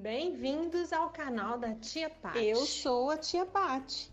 Bem-vindos ao canal da Tia Paty. Eu sou a Tia Paty.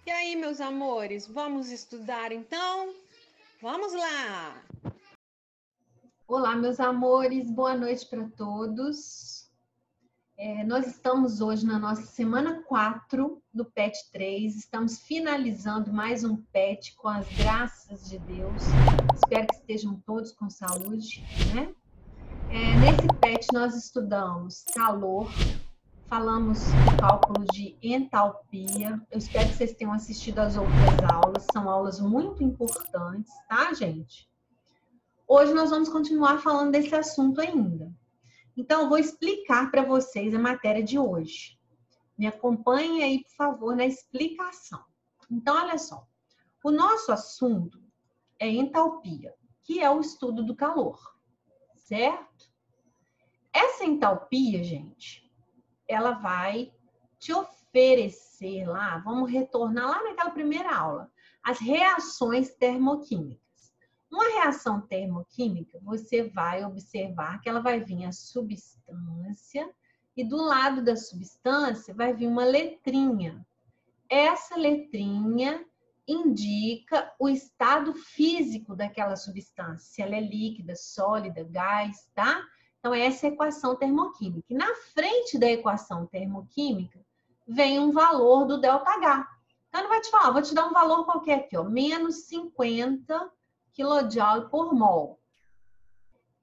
E aí, meus amores, vamos estudar então? Vamos lá! Olá, meus amores, boa noite para todos. Nós estamos hoje na nossa semana 4 do PET 3, estamos finalizando mais um PET com as graças de Deus. Espero que estejam todos com saúde, né? Nesse PET nós estudamos calor, falamos do cálculo de entalpia. Eu espero que vocês tenham assistido às outras aulas, são aulas muito importantes, tá, gente? Hoje nós vamos continuar falando desse assunto ainda. Então, eu vou explicar para vocês a matéria de hoje. Me acompanhem aí, por favor, na explicação. Então, olha só. O nosso assunto é entalpia, que é o estudo do calor, certo? Essa entalpia, gente, ela vai te oferecer lá, vamos retornar lá naquela primeira aula, as reações termoquímicas. Uma reação termoquímica, você vai observar que ela vai vir a substância e do lado da substância vai vir uma letrinha. Essa letrinha indica o estado físico daquela substância, se ela é líquida, sólida, gás, tá? Então, essa é a equação termoquímica. E na frente da equação termoquímica vem um valor do ΔH. Então, ele vai te falar, vou te dar um valor qualquer aqui, ó, menos 50 kJ por mol.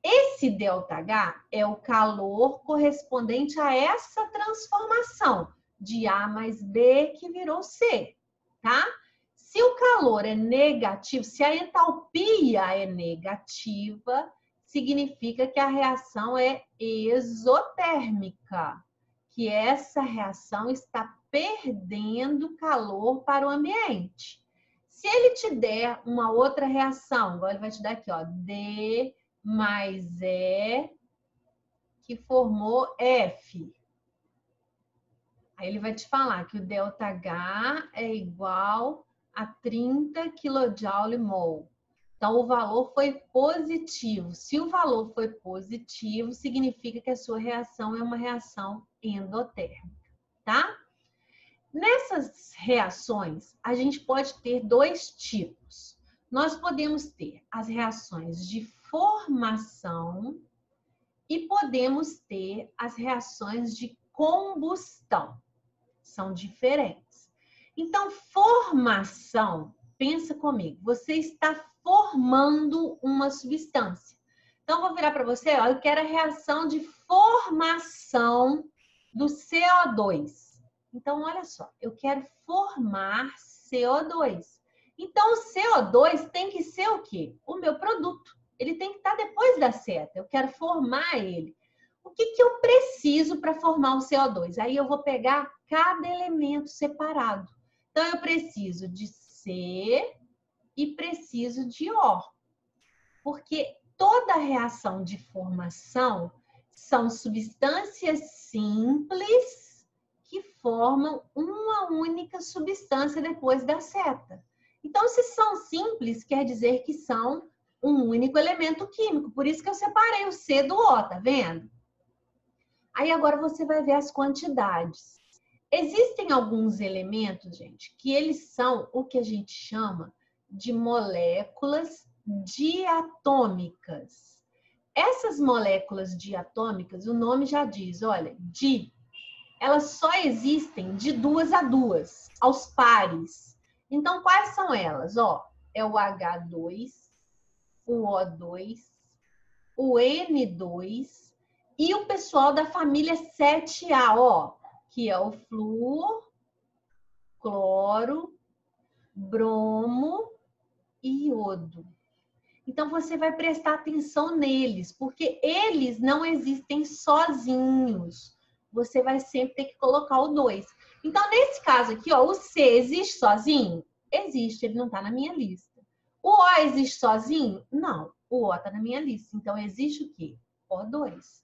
Esse ΔH é o calor correspondente a essa transformação de A mais B que virou C, tá? Se o calor é negativo, se a entalpia é negativa, significa que a reação é exotérmica, que essa reação está perdendo calor para o ambiente. Se ele te der uma outra reação, agora ele vai te dar aqui, ó, D mais E, que formou F. Aí ele vai te falar que o ΔH é igual a 30 kJ/mol. Então, o valor foi positivo. Se o valor foi positivo, significa que a sua reação é uma reação endotérmica, tá? Nessas reações, a gente pode ter dois tipos. Nós podemos ter as reações de formação e podemos ter as reações de combustão. São diferentes. Então, formação, pensa comigo, você está formando uma substância. Então, vou virar para você, ó, eu quero a reação de formação do CO2. Então, olha só, eu quero formar CO2. Então, o CO2 tem que ser o quê? O meu produto. Ele tem que estar depois da seta. Eu quero formar ele. O que eu preciso para formar o CO2? Aí eu vou pegar cada elemento separado. Então, eu preciso de C e preciso de O. Porque toda reação de formação são substâncias simples formam uma única substância depois da seta. Então, se são simples, quer dizer que são um único elemento químico. Por isso que eu separei o C do O, tá vendo? Aí agora você vai ver as quantidades. Existem alguns elementos, gente, que eles são o que a gente chama de moléculas diatômicas. Essas moléculas diatômicas, o nome já diz, olha, elas só existem de 2 a 2, aos pares. Então, quais são elas? Ó, é o H2, o O2, o N2 e o pessoal da família 7A, ó, que é o flúor, cloro, bromo e iodo. Então, você vai prestar atenção neles, porque eles não existem sozinhos. Você vai sempre ter que colocar o 2. Então, nesse caso aqui, ó, o C existe sozinho? Existe, ele não está na minha lista. O O existe sozinho? Não, o O está na minha lista. Então, existe o quê? O2.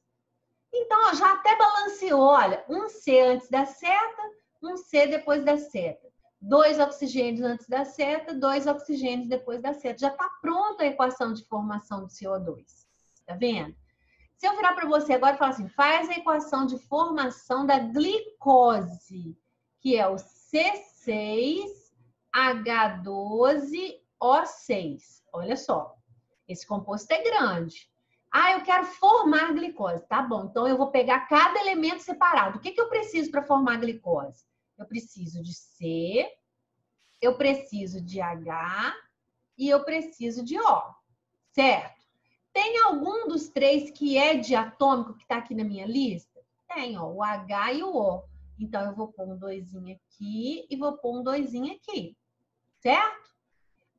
Então, ó, já até balanceou, olha, um C antes da seta, um C depois da seta. 2 oxigênios antes da seta, 2 oxigênios depois da seta. Já está pronta a equação de formação do CO2. Tá vendo? Se eu virar para você agora e falar assim, faz a equação de formação da glicose, que é o C6H12O6. Olha só, esse composto é grande. Ah, eu quero formar glicose. Tá bom, então eu vou pegar cada elemento separado. O que eu preciso para formar glicose? Eu preciso de C, eu preciso de H e eu preciso de O, certo? Tem algum dos 3 que é diatômico que está aqui na minha lista? Tem, ó, o H e o O. Então, eu vou pôr um 2 aqui e vou pôr um 2 aqui, certo?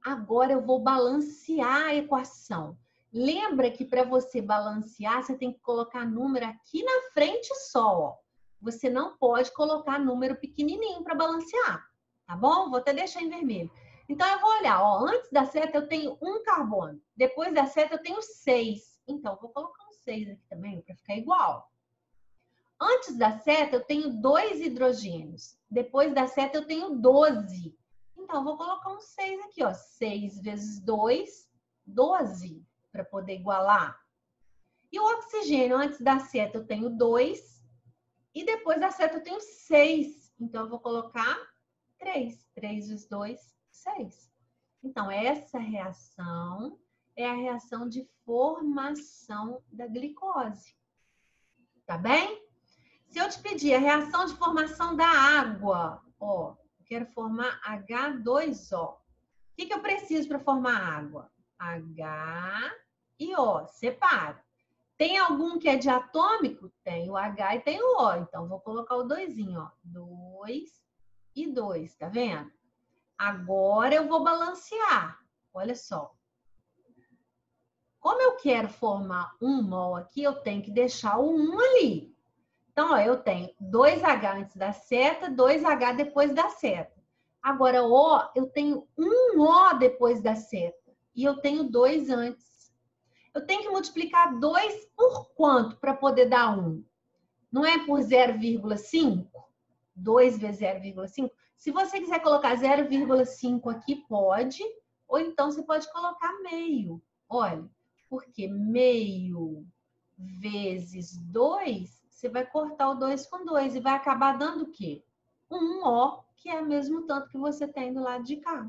Agora, eu vou balancear a equação. Lembra que para você balancear, você tem que colocar número aqui na frente só, ó. Você não pode colocar número pequenininho para balancear, tá bom? Vou até deixar em vermelho. Então, eu vou olhar, ó, antes da seta eu tenho 1 carbono, depois da seta eu tenho 6. Então, eu vou colocar um 6 aqui também para ficar igual. Antes da seta eu tenho 2 hidrogênios, depois da seta eu tenho 12. Então, eu vou colocar um 6 aqui, ó, 6 vezes 2, 12, para poder igualar. E o oxigênio, antes da seta eu tenho 2. E depois da seta eu tenho 6. Então, eu vou colocar 3. 3 vezes 2, 6. Então, essa reação é a reação de formação da glicose. Tá bem? Se eu te pedir a reação de formação da água, ó, eu quero formar H2O. O que eu preciso para formar água? H e O. Separa. Tem algum que é diatômico? Tem o H e tem o O. Então, vou colocar o 2, ó. 2 e 2, tá vendo? Agora eu vou balancear. Olha só. Como eu quero formar um mol aqui, eu tenho que deixar o 1 ali. Então, ó, eu tenho 2H antes da seta, 2H depois da seta. Agora, O, eu tenho um O depois da seta. E eu tenho 2 antes. Eu tenho que multiplicar 2 por quanto para poder dar 1? Não é por 0,5? 2 vezes 0,5? Se você quiser colocar 0,5 aqui, pode. Ou então você pode colocar meio. Olha, porque meio vezes 2, você vai cortar o 2 com 2 e vai acabar dando o quê? Um O, que é o mesmo tanto que você tem do lado de cá.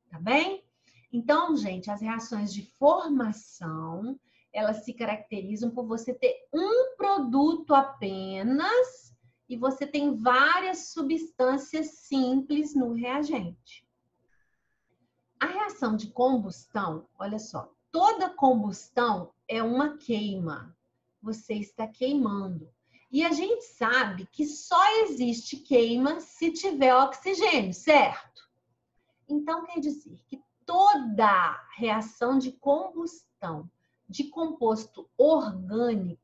Tá bem? Então, gente, as reações de formação, elas se caracterizam por você ter um produto apenas e você tem várias substâncias simples no reagente. A reação de combustão, olha só, toda combustão é uma queima. Você está queimando. E a gente sabe que só existe queima se tiver oxigênio, certo? Então, quer dizer que toda reação de combustão de composto orgânico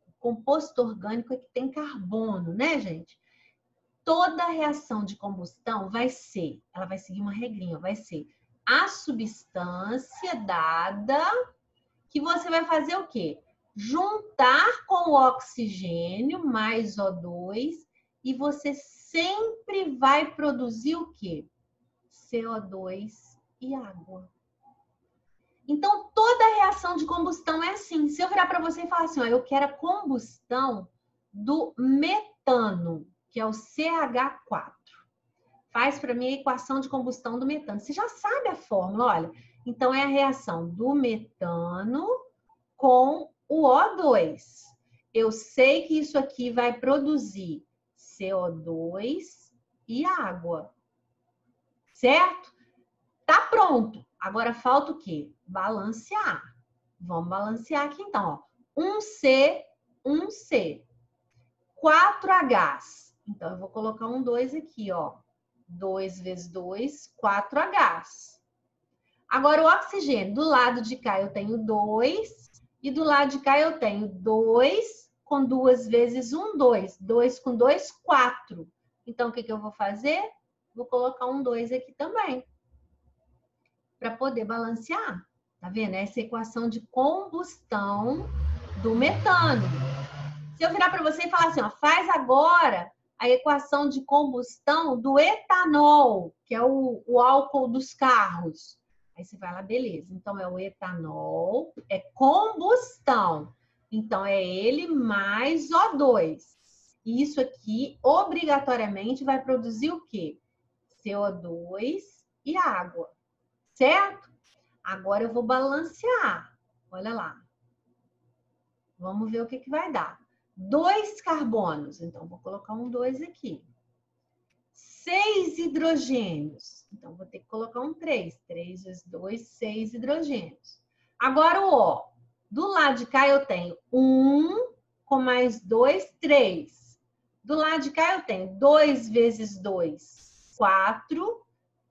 é que tem carbono, né, gente? Toda reação de combustão ela vai seguir uma regrinha, vai ser a substância dada que você vai fazer o quê? Juntar com o oxigênio mais O2 e você sempre vai produzir o quê? CO2 e água. Então, toda reação de combustão é assim. Se eu virar para você e falar assim, ó, eu quero a combustão do metano, que é o CH4. Faz para mim a equação de combustão do metano. Você já sabe a fórmula, olha. Então, é a reação do metano com o O2. Eu sei que isso aqui vai produzir CO2 e água. Certo? Tá pronto. Agora falta o quê? Balancear. Vamos balancear aqui então, ó. 1C, 1C. 4Hs. Então, eu vou colocar um 2 aqui, ó. 2 vezes 2, 4Hs. Agora, o oxigênio. Do lado de cá eu tenho 2. E do lado de cá eu tenho 2 com 2 vezes 1, 2. 2 com 2, 4. Então, o que eu vou fazer? Vou colocar um 2 aqui também. Para poder balancear. Tá vendo? Essa equação de combustão do metano. Se eu virar para você e falar assim, ó, faz agora a equação de combustão do etanol, que é o álcool dos carros. Aí você vai lá, beleza. Então, é o etanol, é combustão. Então, é ele mais O2. E isso aqui, obrigatoriamente, vai produzir o quê? CO2 e água. Certo? Agora eu vou balancear. Olha lá. Vamos ver o que vai dar. 2 carbonos. Então, vou colocar um 2 aqui. 6 hidrogênios. Então, vou ter que colocar um 3. 3 vezes 2, 6 hidrogênios. Agora o O. Do lado de cá eu tenho 1 com mais 2, 3. Do lado de cá eu tenho 2 vezes 2, 4.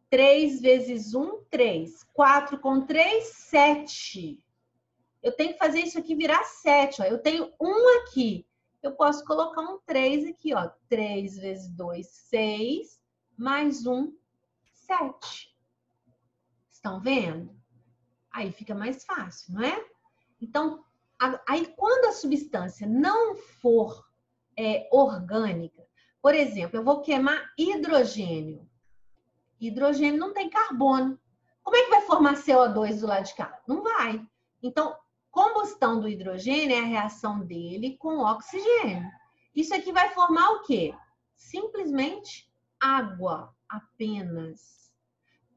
3 vezes 1, 3. 4 com 3, 7. Eu tenho que fazer isso aqui virar 7. Ó. Eu tenho 1 aqui. Eu posso colocar um 3 aqui, ó. 3 vezes 2, 6. Mais 1, 7. Estão vendo? Aí fica mais fácil, não é? Então, aí quando a substância não for orgânica, por exemplo, eu vou queimar hidrogênio. Hidrogênio não tem carbono. Como é que vai formar CO2 do lado de cá? Não vai. Então, combustão do hidrogênio é a reação dele com o oxigênio. Isso aqui vai formar o quê? Simplesmente água, apenas.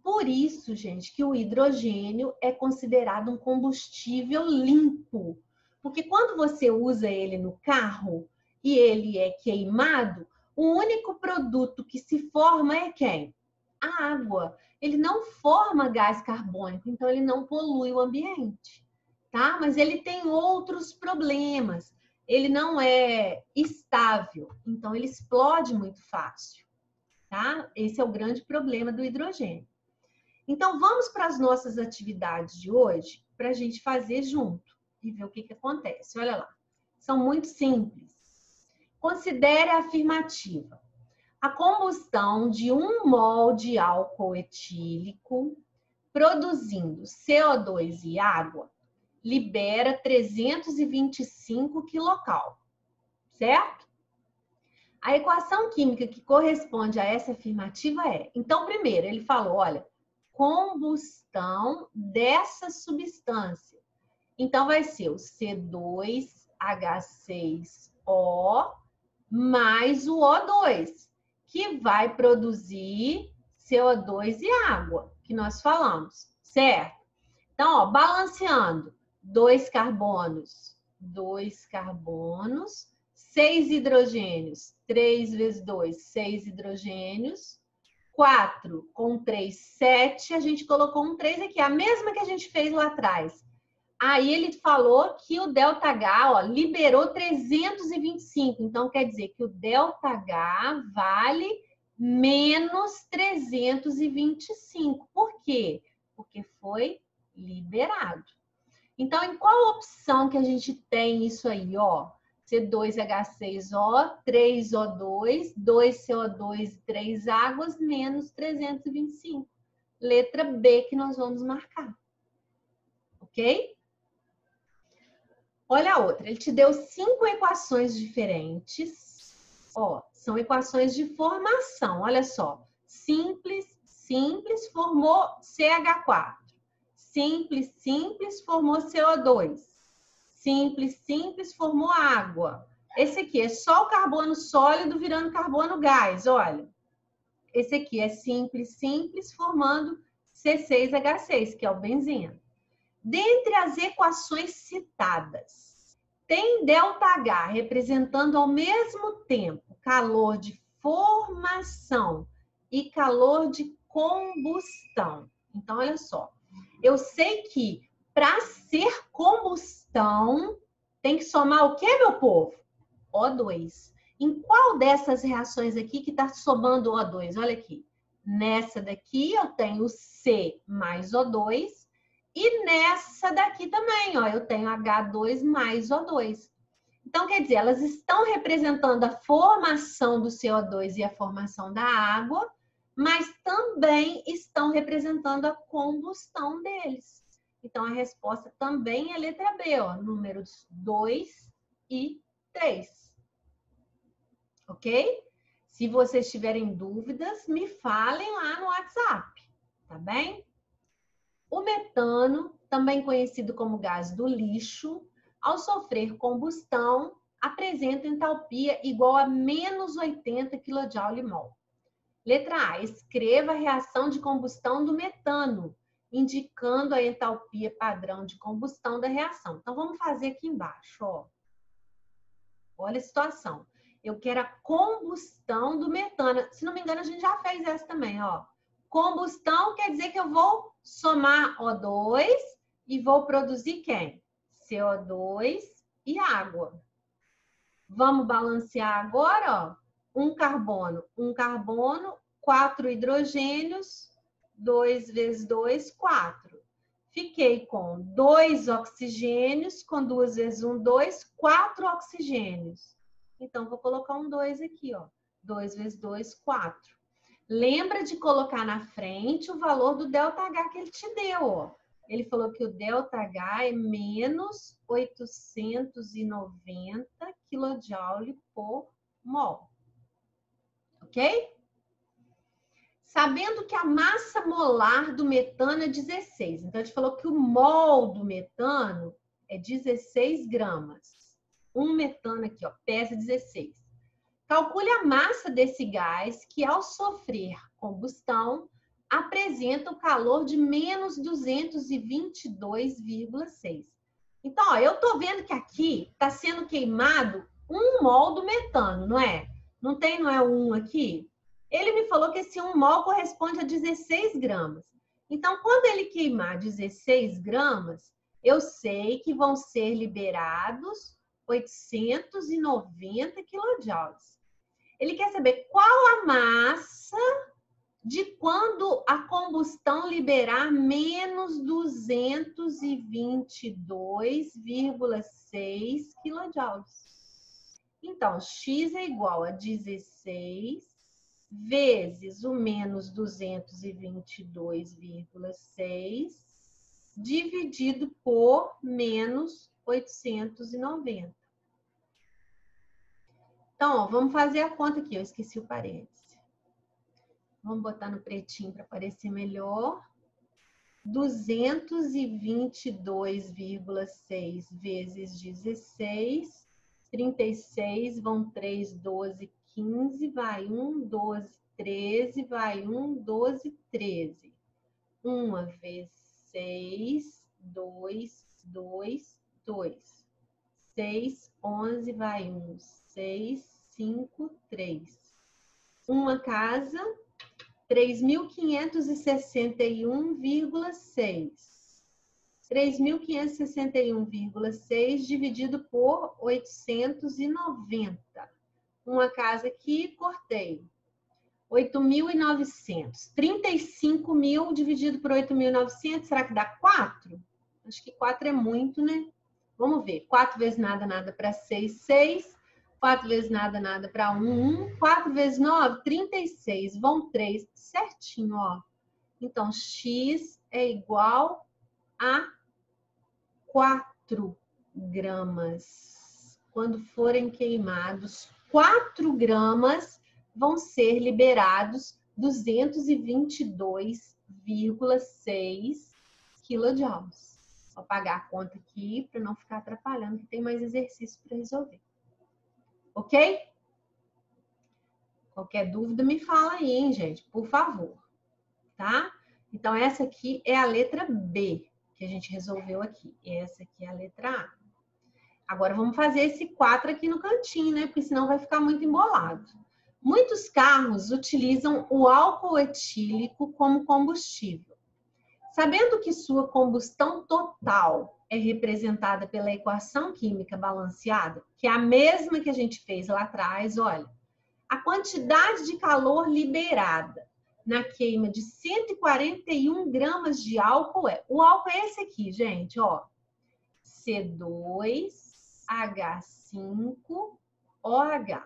Por isso, gente, que o hidrogênio é considerado um combustível limpo. Porque quando você usa ele no carro e ele é queimado, o único produto que se forma é quem? A água. Ele não forma gás carbônico, então ele não polui o ambiente, tá? Mas ele tem outros problemas. Ele não é estável, então ele explode muito fácil, tá? Esse é o grande problema do hidrogênio. Então, vamos para as nossas atividades de hoje, para a gente fazer junto e ver o que acontece. Olha lá. São muito simples. Considere a afirmativa. A combustão de 1 mol de álcool etílico, produzindo CO2 e água, libera 325 kcal, certo? A equação química que corresponde a essa afirmativa é... Então, primeiro, ele falou, olha, combustão dessa substância. Então, vai ser o C2H6O mais o O2. Que vai produzir CO2 e água, que nós falamos, certo? Então, ó, balanceando, 2 carbonos, 6 hidrogênios, 3 vezes 2, 6 hidrogênios, 4 com 3, 7, a gente colocou um 3 aqui, a mesma que a gente fez lá atrás. Aí ele falou que o ΔH, ó, liberou 325. Então, quer dizer que o ΔH vale menos 325. Por quê? Porque foi liberado. Então, em qual opção que a gente tem isso aí, ó? C2H6O, 3O2, 2CO2 e 3 águas, menos 325. Letra B que nós vamos marcar. Ok? Olha a outra, ele te deu 5 equações diferentes. Ó, São equações de formação. Olha só. Simples, simples formou CH4. Simples, simples formou CO2. Simples, simples formou água. Esse aqui é só o carbono sólido virando carbono gás, olha. Esse aqui é simples, simples formando C6H6, que é o benzeno. Dentre as equações citadas, tem ΔH representando ao mesmo tempo calor de formação e calor de combustão. Então, olha só. Eu sei que para ser combustão, tem que somar o quê, meu povo? O2. Em qual dessas reações aqui que está somando O2? Olha aqui. Nessa daqui eu tenho C mais O2. E nessa daqui também, ó, eu tenho H2 mais O2. Então, quer dizer, elas estão representando a formação do CO2 e a formação da água, mas também estão representando a combustão deles. Então, a resposta também é a letra B, ó, números 2 e 3. Ok? Se vocês tiverem dúvidas, me falem lá no WhatsApp, tá bem? O metano, também conhecido como gás do lixo, ao sofrer combustão, apresenta entalpia igual a menos 80 kJ/mol. Letra A, escreva a reação de combustão do metano, indicando a entalpia padrão de combustão da reação. Então, vamos fazer aqui embaixo, ó. Olha a situação. Eu quero a combustão do metano. Se não me engano, a gente já fez essa também, ó. Combustão quer dizer que eu vou somar O2 e vou produzir quem? CO2 e água. Vamos balancear agora, ó. Um carbono, 4 hidrogênios, 2 vezes 2, 4. Fiquei com 2 oxigênios, com 2 vezes 1, 2, 4 oxigênios. Então, vou colocar um 2 aqui, ó. 2 vezes 2, 4. Lembra de colocar na frente o valor do ΔH que ele te deu, ó. Ele falou que o ΔH é menos 890 kJ/mol. Ok? Sabendo que a massa molar do metano é 16. Então, a gente falou que o mol do metano é 16 gramas. Um metano aqui, ó, pesa 16. Calcule a massa desse gás que, ao sofrer combustão, apresenta o calor de menos 222,6. Então, ó, eu tô vendo que aqui está sendo queimado 1 mol do metano, não é? Não é 1 aqui? Ele me falou que esse 1 mol corresponde a 16 gramas. Então, quando ele queimar 16 gramas, eu sei que vão ser liberados 890 quilojoules. Ele quer saber qual a massa de quando a combustão liberar menos 222,6 quilojoules. Então, X é igual a 16 vezes o menos 222,6 dividido por menos 890. Então, ó, vamos fazer a conta aqui. Eu esqueci o parêntese. Vamos botar no pretinho para parecer melhor. 222,6 vezes 16. 36, vão 3, 12, 15, vai 1, 12, 13, vai 1, 12, 13. 1 vezes 6, 2, 2, 2. 6, 11, vai 1, 6, 5, 3. Uma casa, 3.561,6. 3.561,6 dividido por 890. Uma casa aqui, cortei. 8.900. 35.000 dividido por 8.900, será que dá 4? Acho que 4 é muito, né? Vamos ver. 4 vezes nada, nada para 6, 6. 4 vezes nada, nada para 1, 1. 4 vezes 9, 36. Vão 3. Certinho, ó. Então, X é igual a 4 gramas. Quando forem queimados 4 gramas, vão ser liberados 222,6 quilojoules. Vou apagar a conta aqui para não ficar atrapalhando, que tem mais exercício para resolver. Ok? Qualquer dúvida me fala aí, hein, gente? Por favor. Tá? Então, essa aqui é a letra B que a gente resolveu aqui. Essa aqui é a letra A. Agora, vamos fazer esse 4 aqui no cantinho, né? Porque senão vai ficar muito embolado. Muitos carros utilizam o álcool etílico como combustível. Sabendo que sua combustão total é representada pela equação química balanceada, que é a mesma que a gente fez lá atrás, olha, a quantidade de calor liberada na queima de 141 gramas de álcool é... O álcool é esse aqui, gente, ó. C2H5OH.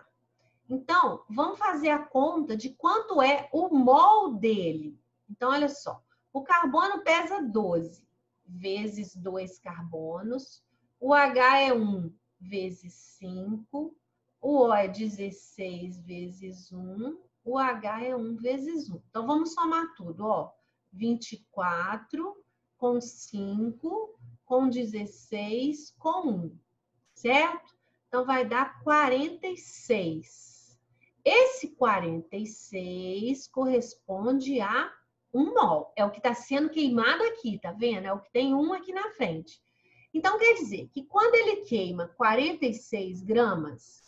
Então, vamos fazer a conta de quanto é o mol dele. Então, olha só. O carbono pesa 12 vezes 2 carbonos. O H é 1 vezes 5. O O é 16 vezes 1. O H é 1 vezes 1. Então, vamos somar tudo, ó. 24 com 5, com 16, com 1. Certo? Então, vai dar 46. Esse 46 corresponde a 1 mol. É o que está sendo queimado aqui, tá vendo? É o que tem 1 aqui na frente. Então, quer dizer que quando ele queima 46 gramas,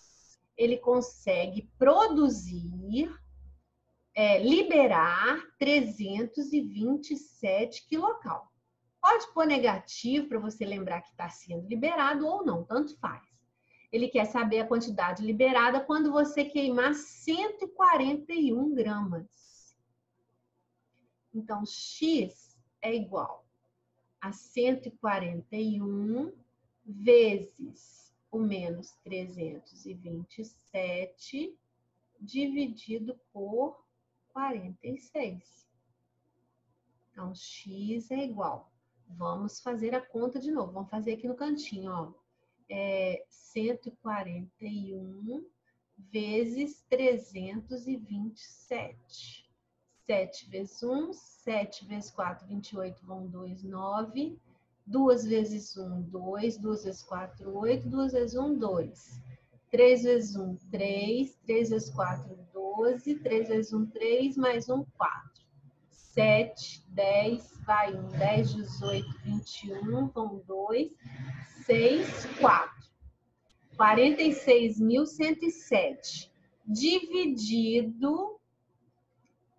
ele consegue produzir, liberar 327 quilocal. Pode pôr negativo para você lembrar que está sendo liberado ou não, tanto faz. Ele quer saber a quantidade liberada quando você queimar 141 gramas. Então, X é igual a 141 vezes o menos 327 dividido por 46. Então, X é igual. Vamos fazer a conta de novo. Vamos fazer aqui no cantinho, ó. 141 vezes 327. 7 vezes 1, 7 vezes 4, 28, vão 2, 9. 2 vezes 1, 2. 2 vezes 4, 8. 2 vezes 1, 2. 3 vezes 1, 3. 3 vezes 4, 12. 3 vezes 1, 3. Mais 1, 4. 7, 10, vai 1. 10, 18, 21, vão 2. 6, 4. 46.107 dividido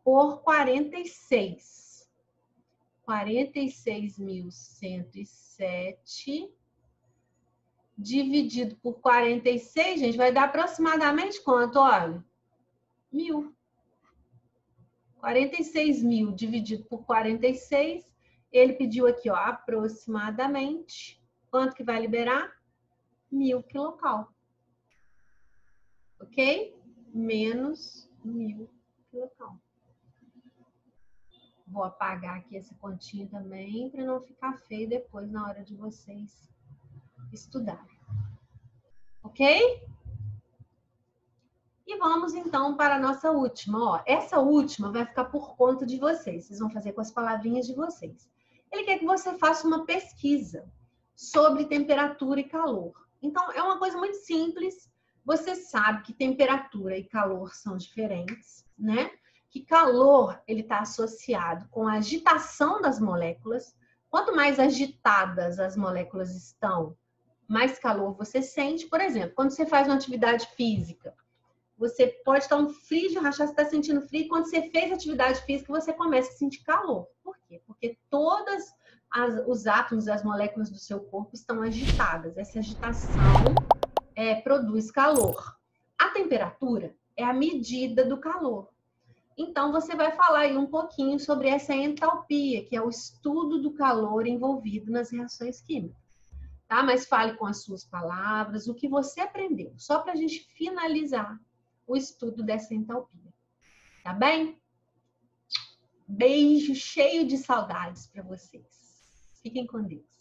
por 46. 46.107 dividido por 46, gente, vai dar aproximadamente quanto? Olha, 1.000. 46.000 dividido por 46, ele pediu aqui, ó, aproximadamente. Quanto que vai liberar? 1.000 quilocal. Ok? Menos 1.000 quilocal. Vou apagar aqui esse pontinho também, para não ficar feio depois na hora de vocês estudarem. Ok? E vamos então para a nossa última. Ó, essa última vai ficar por conta de vocês. Vocês vão fazer com as palavrinhas de vocês. Ele quer que você faça uma pesquisa sobre temperatura e calor. Então, é uma coisa muito simples. Você sabe que temperatura e calor são diferentes, né? Que calor ele está associado com a agitação das moléculas. Quanto mais agitadas as moléculas estão, mais calor você sente. Por exemplo, quando você faz uma atividade física, você pode estar um frio de rachar, você está sentindo frio, e quando você fez atividade física, você começa a sentir calor. Por quê? Porque todos os átomos, as moléculas do seu corpo estão agitadas. Essa agitação produz calor. A temperatura é a medida do calor. Então, você vai falar aí um pouquinho sobre essa entalpia, que é o estudo do calor envolvido nas reações químicas. Tá? Mas fale com as suas palavras, o que você aprendeu, só para a gente finalizar o estudo dessa entalpia. Tá bem? Beijo cheio de saudades para vocês. Fiquem com Deus.